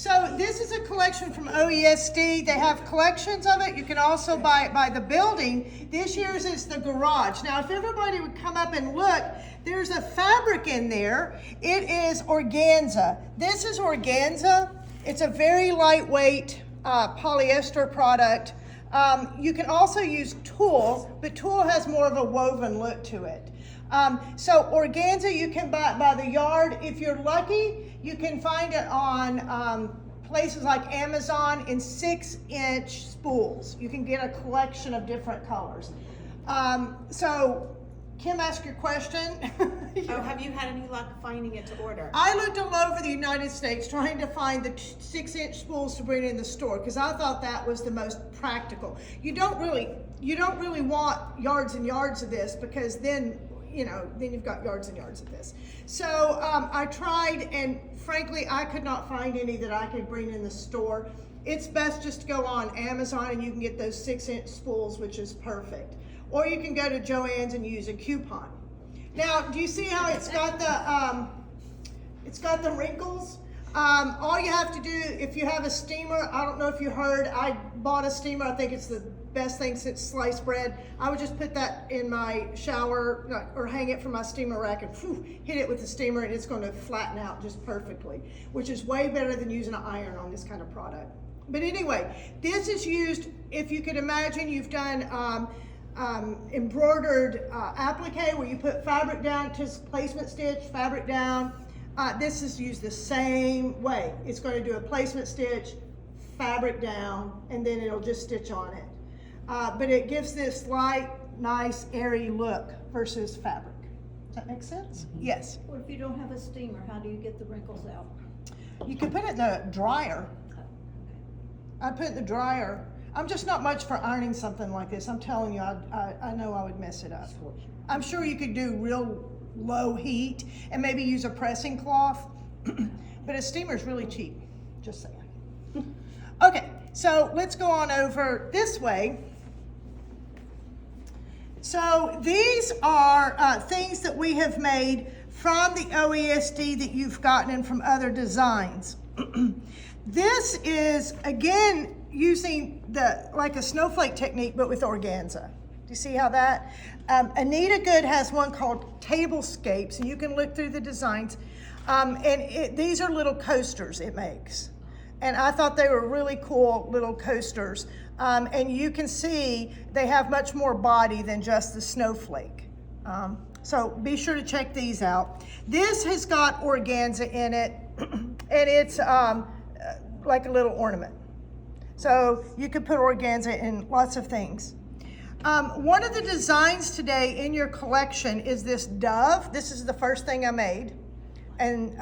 So this is a collection from OESD. They have collections of it. You can also buy it by the building. This year's is the garage. Now, if everybody would come up and look, there's a fabric in there. It is organza. This is organza. It's a very lightweight polyester product. You can also use tulle, but tulle has more of a woven look to it. So organza you can buy by the yard. If you're lucky, you can find it on places like Amazon in 6-inch spools. You can get a collection of different colors. So Kim, ask your question. Oh, have you had any luck finding it to order? I looked all over the United States trying to find the 6-inch spools to bring in the store because I thought that was the most practical. You don't really want yards and yards of this because then you've got yards and yards of this. So I tried, and frankly, I could not find any that I could bring in the store. It's best just to go on Amazon and you can get those 6-inch spools, which is perfect. Or you can go to Joann's and use a coupon. Now, do you see how it's got the wrinkles? All you have to do, if you have a steamer, I don't know if you heard, I bought a steamer. I think it's the best thing since sliced bread. I would just put that in my shower or hang it from my steamer rack and hit it with the steamer and it's going to flatten out just perfectly, which is way better than using an iron on this kind of product. But anyway, this is used, if you could imagine you've done embroidered applique where you put fabric down to placement stitch, fabric down. This is used the same way. It's going to do a placement stitch, fabric down, and then it'll just stitch on it. But it gives this light, nice, airy look versus fabric. Does that make sense? Mm-hmm. Yes. What if you don't have a steamer? How do you get the wrinkles out? You can put it in the dryer. I put it in the dryer. I'm just not much for ironing something like this. I'm telling you, I know I would mess it up. I'm sure you could do real low heat and maybe use a pressing cloth, but a steamer is really cheap, just saying. Okay, so let's go on over this way. So these are things that we have made from the OESD that you've gotten in from other designs. This is, again, using like a snowflake technique, but with organza. Do you see how that? Anita Good has one called Tablescapes, and you can look through the designs. These are little coasters it makes. And I thought they were really cool little coasters. And you can see they have much more body than just the snowflake. So be sure to check these out. This has got organza in it, and it's like a little ornament. So you could put organza in lots of things. One of the designs today in your collection is this dove. This is the first thing I made. And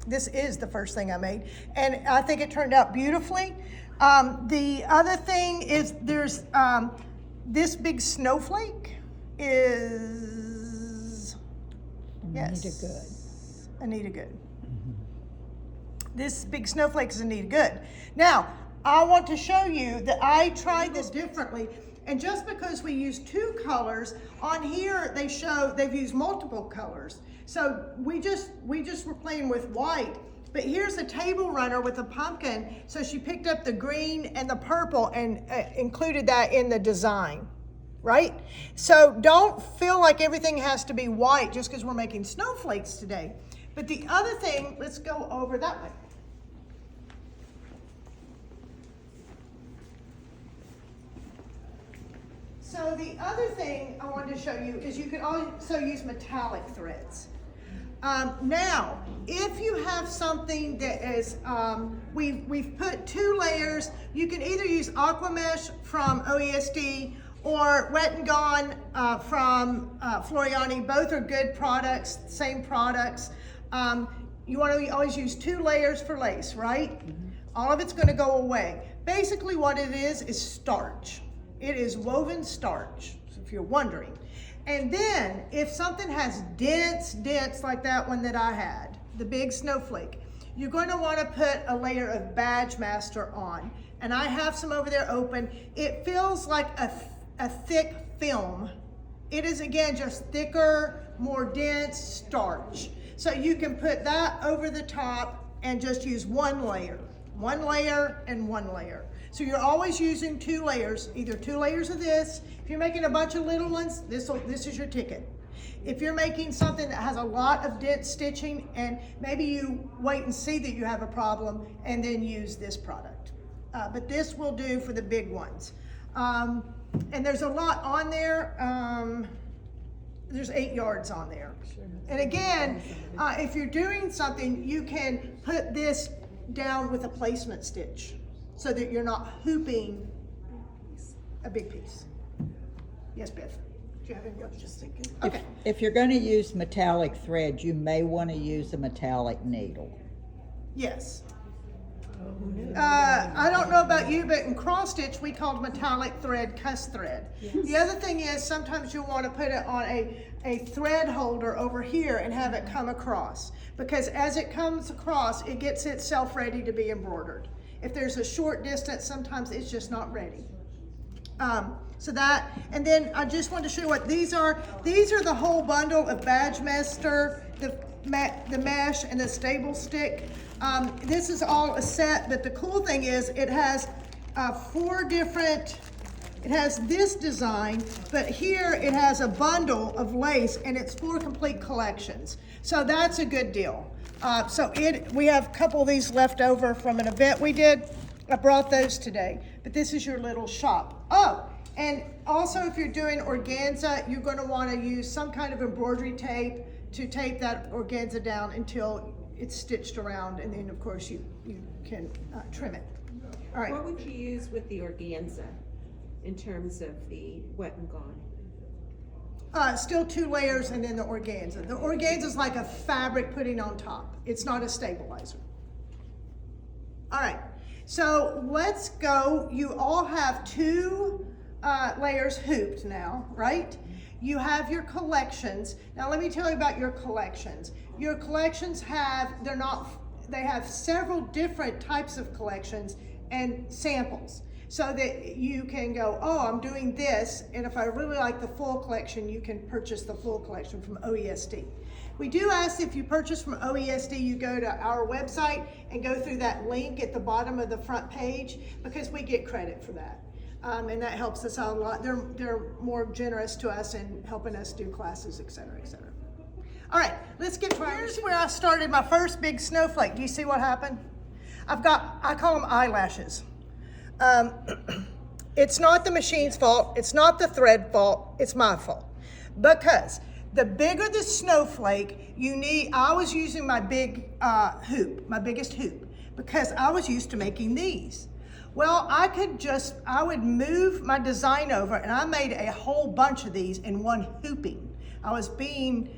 this is the first thing I made. And I think it turned out beautifully. The other thing is there's this big snowflake is, Anita Good. Anita Good. This big snowflake is Anita Good. Now, I want to show you that I tried this differently. And just because we use 2 colors, on here they show they've used multiple colors. So we just were playing with white. But here's a table runner with a pumpkin. So she picked up the green and the purple and included that in the design, right? So don't feel like everything has to be white just because we're making snowflakes today. But the other thing, let's go over that way. So the other thing I wanted to show you is you can also use metallic threads. Now, if you have something that is, we've put 2 layers, you can either use Aquamesh from OESD or Wet and Gone from Floriani. Both are good products, same products. You want to always use 2 layers for lace, right? Mm-hmm. All of it's going to go away. Basically what it is starch. It is woven starch, if you're wondering. And then if something has dents like that one that I had, the big snowflake, you're going to want to put a layer of Badge Master on. And I have some over there open. It feels like a thick film. It is, again, just thicker, more dense starch. So you can put that over the top and just use one layer and one layer. So you're always using 2 layers, either 2 layers of this. If you're making a bunch of little ones, this is your ticket. If you're making something that has a lot of dense stitching, and maybe you wait and see that you have a problem and then use this product. But this will do for the big ones. And there's a lot on there. There's 8 yards on there. And again, if you're doing something, you can put this down with a placement stitch so that you're not hooping a big piece. Yes, Beth? Do you have any questions? Just thinking. Okay. If you're going to use metallic thread, you may want to use a metallic needle. Yes. I don't know about you, but in cross stitch we called metallic thread cuss thread. Yes. The other thing is sometimes you want to put it on a thread holder over here and have it come across, because as it comes across it gets itself ready to be embroidered. If there's a short distance, sometimes it's just not ready. So that, and then I just wanted to show you what these are. These are the whole bundle of Badgemaster, the mesh, and the stable stick. This is all a set, but the cool thing is it has 4 different, it has this design, but here it has a bundle of lace, and it's 4 complete collections. So that's a good deal. We have a couple of these left over from an event we did. I brought those today, but this is your little shop. Oh, and also if you're doing organza, you're going to want to use some kind of embroidery tape to tape that organza down until it's stitched around, and then of course you can trim it. All right. What would you use with the organza in terms of the wet and gone? Still 2 layers and then the organza. The organza is like a fabric putting on top. It's not a stabilizer. All right, so let's go. You all have 2 layers hooped now, right? You have your collections. Now let me tell you about your collections. Your collections they have several different types of collections and samples, so that you can go, oh, I'm doing this, and if I really like the full collection, you can purchase the full collection from OESD. We do ask if you purchase from OESD, you go to our website and go through that link at the bottom of the front page, because we get credit for that. And that helps us out a lot. They're more generous to us in helping us do classes, et cetera, et cetera. All right, let's get to here's where I started my first big snowflake. Do you see what happened? I call them eyelashes. It's not the machine's fault. It's not the thread fault. It's my fault. Because the bigger the snowflake you need, I was using my big hoop, my biggest hoop, because I was used to making these. Well, I would move my design over, and I made a whole bunch of these in one hooping. I was being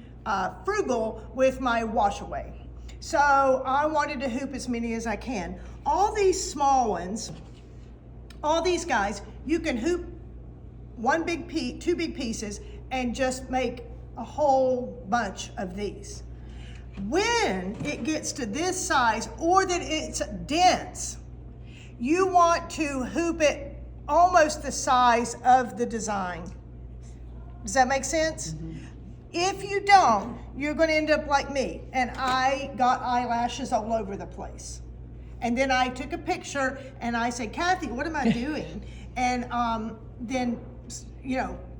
frugal with my wash away. So I wanted to hoop as many as I can. All these small ones, all these guys, you can hoop 2 big pieces and just make a whole bunch of these. When it gets to this size, or that it's dense, you want to hoop it almost the size of the design. Does that make sense? Mm-hmm. If you don't, you're going to end up like me, and I got eyelashes all over the place. And then I took a picture and I said, Kathy, what am I doing? And then,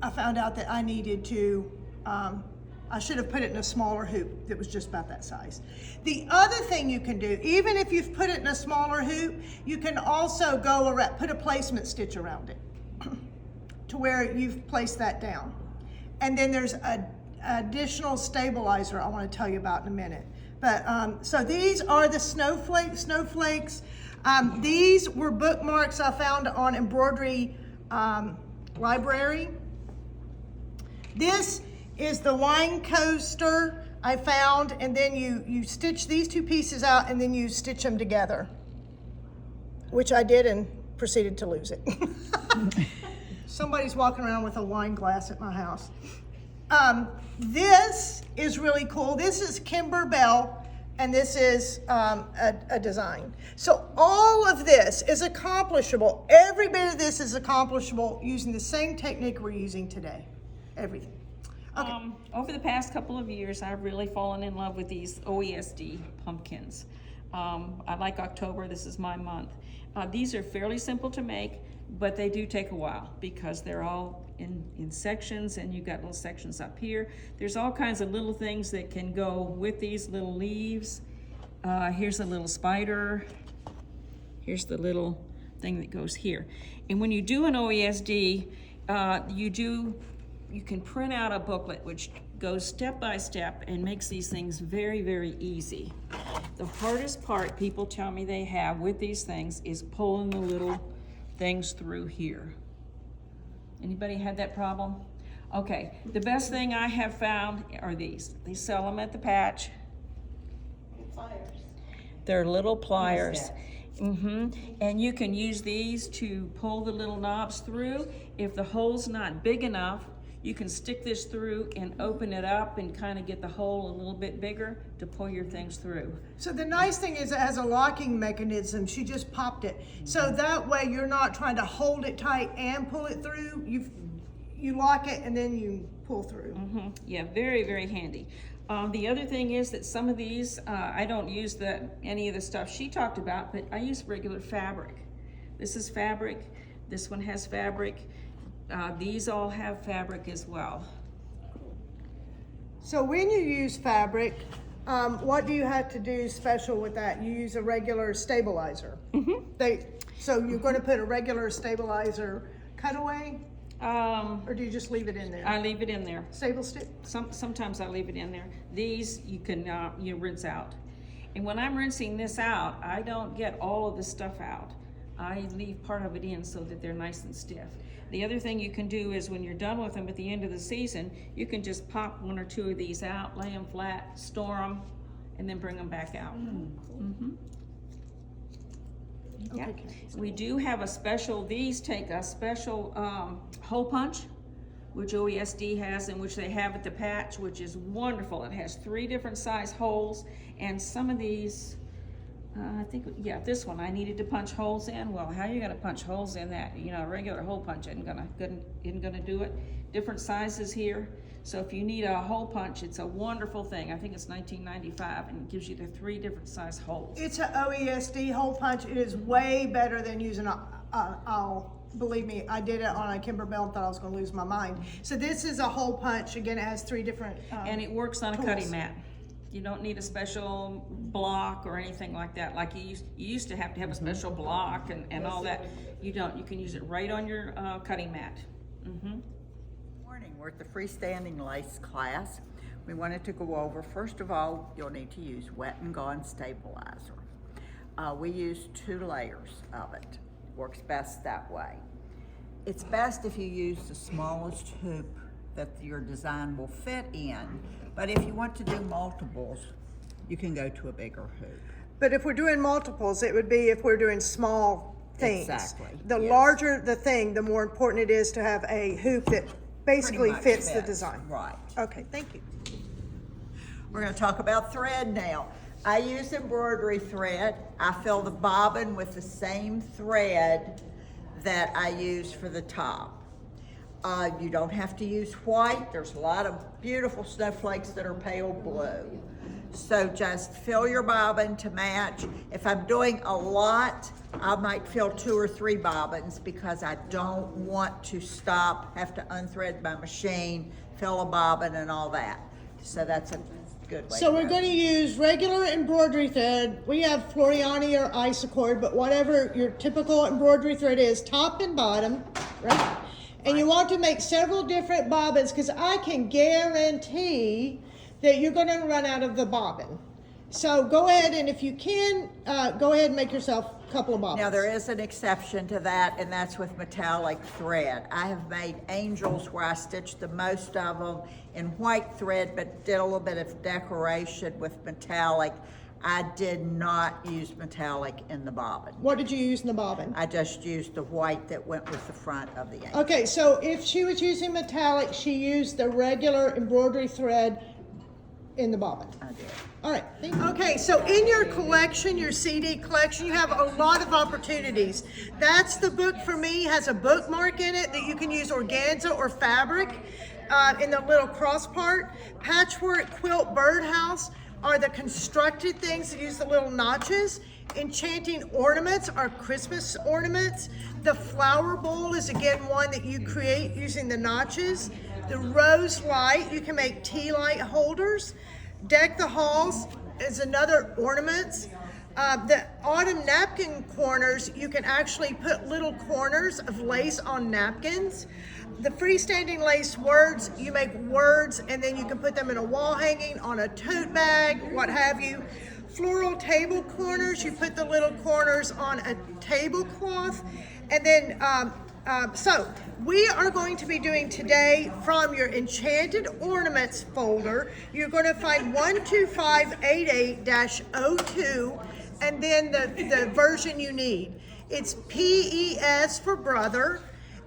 I found out that I needed to, I should have put it in a smaller hoop that was just about that size. The other thing you can do, even if you've put it in a smaller hoop, you can also go around, put a placement stitch around it to where you've placed that down. And then there's an additional stabilizer I want to tell you about in a minute. But so these are the snowflakes. These were bookmarks I found on Embroidery Library. This is the wine coaster I found, and then you stitch these 2 pieces out and then you stitch them together, which I did and proceeded to lose it. Somebody's walking around with a wine glass at my house. This is really cool. This is Kimber Bell, and this is a design. So all of this is accomplishable. Every bit of this is accomplishable using the same technique we're using today. Everything. Okay. Over the past couple of years, I've really fallen in love with these OESD pumpkins. I like October, this is my month. These are fairly simple to make, but they do take a while because they're all in sections, and you've got little sections up here. There's all kinds of little things that can go with these little leaves. Here's a little spider. Here's the little thing that goes here. And when you do an OESD, you can print out a booklet which goes step by step and makes these things very, very easy. The hardest part people tell me they have with these things is pulling the little things through here. Anybody had that problem? Okay, the best thing I have found are these. They sell them at the patch. They're little pliers. And you can use these to pull the little knobs through. If the hole's not big enough, you can stick this through and open it up and kind of get the hole a little bit bigger to pull your things through. So the nice thing is it has a locking mechanism. She just popped it. So that way you're not trying to hold it tight and pull it through. You lock it and then you pull through. Yeah, very, very handy. The other thing is that some of these, I don't use any of the stuff she talked about, but I use regular fabric. This is fabric. This one has fabric. These all have fabric as well. So when you use fabric, what do you have to do special with that? You use a regular stabilizer. So you're going to put a regular stabilizer cutaway, or do you just leave it in there? I leave it in there. Stable stick? Sometimes I leave it in there. These you can you rinse out. And when I'm rinsing this out, I don't get all of the stuff out. I leave part of it in so that they're nice and stiff. The other thing you can do is when you're done with them at the end of the season, you can just pop one or two of these out, lay them flat, store them, and then bring them back out. Yeah. Okay. We do have a special, these take a special hole punch, which OESD has and which they have at the patch, which is wonderful. It has 3 different size holes, and some of these, I think, yeah, this one I needed to punch holes in. Well, how are you gonna punch holes in that? You know, a regular hole punch isn't gonna do it. Different sizes here. So if you need a hole punch, it's a wonderful thing. I think it's $19.95, and it gives you the 3 different size holes. It's an OESD hole punch. It is way better than using believe me, I did it on a Kimberbell and thought I was going to lose my mind. So this is a hole punch. Again, it has 3 different and it works on a tools. cutting mat. You don't need a special block or anything like that. Like you used to have a special block and all that. You don't. You can use it right on your cutting mat. Morning, we're at the freestanding lace class. We wanted to go over, first of all, you'll need to use Wet and Gone stabilizer. We use 2 layers of it. Works best that way. It's best if you use the smallest hoop that your design will fit in, but if you want to do multiples, you can go to a bigger hoop. But if we're doing multiples, it would be if we're doing small things. Exactly, The yes. larger the thing, the more important it is to have a hoop that basically Pretty much fits the fits, design. right. Okay, thank you. We're going to talk about thread now. I use embroidery thread. I fill the bobbin with the same thread that I use for the top. You don't have to use white. There's a lot of beautiful snowflakes that are pale blue. So just fill your bobbin to match. If I'm doing a lot, I might fill 2 or 3 bobbins because I don't want to stop, have to unthread my machine, fill a bobbin and all that. So that's a good way. So we're go. going to use regular embroidery thread. We have Floriani or Isacord, but whatever your typical embroidery thread is, top and bottom, right? And you want to make several different bobbins because I can guarantee that you're going to run out of the bobbin. So go ahead, and if you can, go ahead and make yourself a couple of bobbins. Now there is an exception to that, and that's with metallic thread. I have made angels where I stitched the most of them in white thread, but did a little bit of decoration with metallic. I did not use metallic in the bobbin. What did you use in the bobbin? I just used the white that went with the front of the angel. Okay, so if she was using metallic, she used the regular embroidery thread in the bobbin. I did. All right. Okay, so in your collection, your CD collection, you have a lot of opportunities. That's the book for me, has a bookmark in it that you can use organza or fabric in the little cross part. Patchwork Quilt Birdhouse. are the constructed things that use the little notches. Enchanting ornaments are Christmas ornaments. The flower bowl is again one that you create using the notches. The rose light, you can make tea light holders. Deck the halls is another ornaments. The autumn napkin corners, you can actually put little corners of lace on napkins. The freestanding lace words, you make words and then you can put them in a wall hanging, on a tote bag, what have you. Floral table corners, you put the little corners on a tablecloth. And then, so we are going to be doing today from your Enchanted Ornaments folder, you're going to find 12588-02 and then the version you need. It's PES for brother,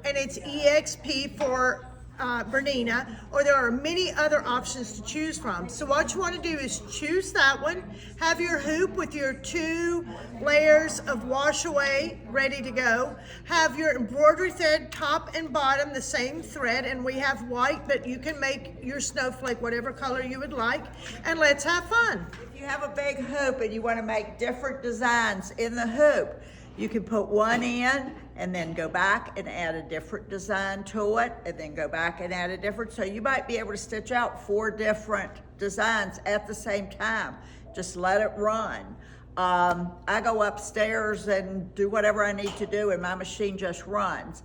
and it's EXP for Bernina, or there are many other options to choose from. So what you want to do is choose that one, have your hoop with your 2 layers of wash away ready to go, have your embroidery thread top and bottom the same thread, and we have white, but you can make your snowflake whatever color you would like, and let's have fun. If you have a big hoop and you want to make different designs in the hoop, you can put one in and then go back and add a different design to it, and then go back and add a different. So you might be able to stitch out 4 different designs at the same time. Just let it run. I go upstairs and do whatever I need to do and my machine just runs.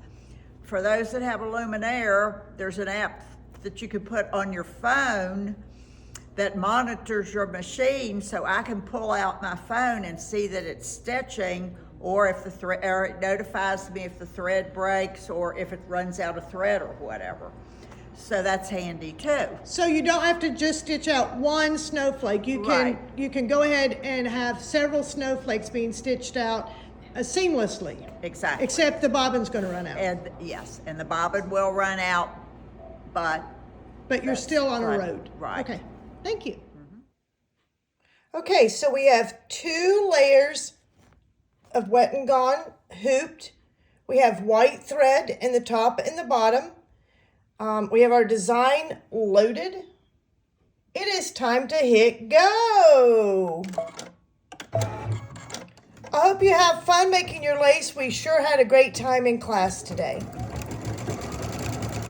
For those that have a Luminaire, there's an app that you can put on your phone that monitors your machine, so I can pull out my phone and see that it's stitching, or if the thread, or it notifies me if the thread breaks or if it runs out of thread or whatever. So that's handy too. So you don't have to just stitch out one snowflake. You can Right. you can go ahead and have several snowflakes being stitched out seamlessly. Exactly. Except the bobbin's going to run out. And yes, and the bobbin will run out, but But you're That's still on a right, road. right. Okay. Thank you. Okay, so we have 2 layers of Wet and Gone hooped. We have white thread in the top and the bottom. We have our design loaded. It is time to hit go. I hope you have fun making your lace. We sure had a great time in class today.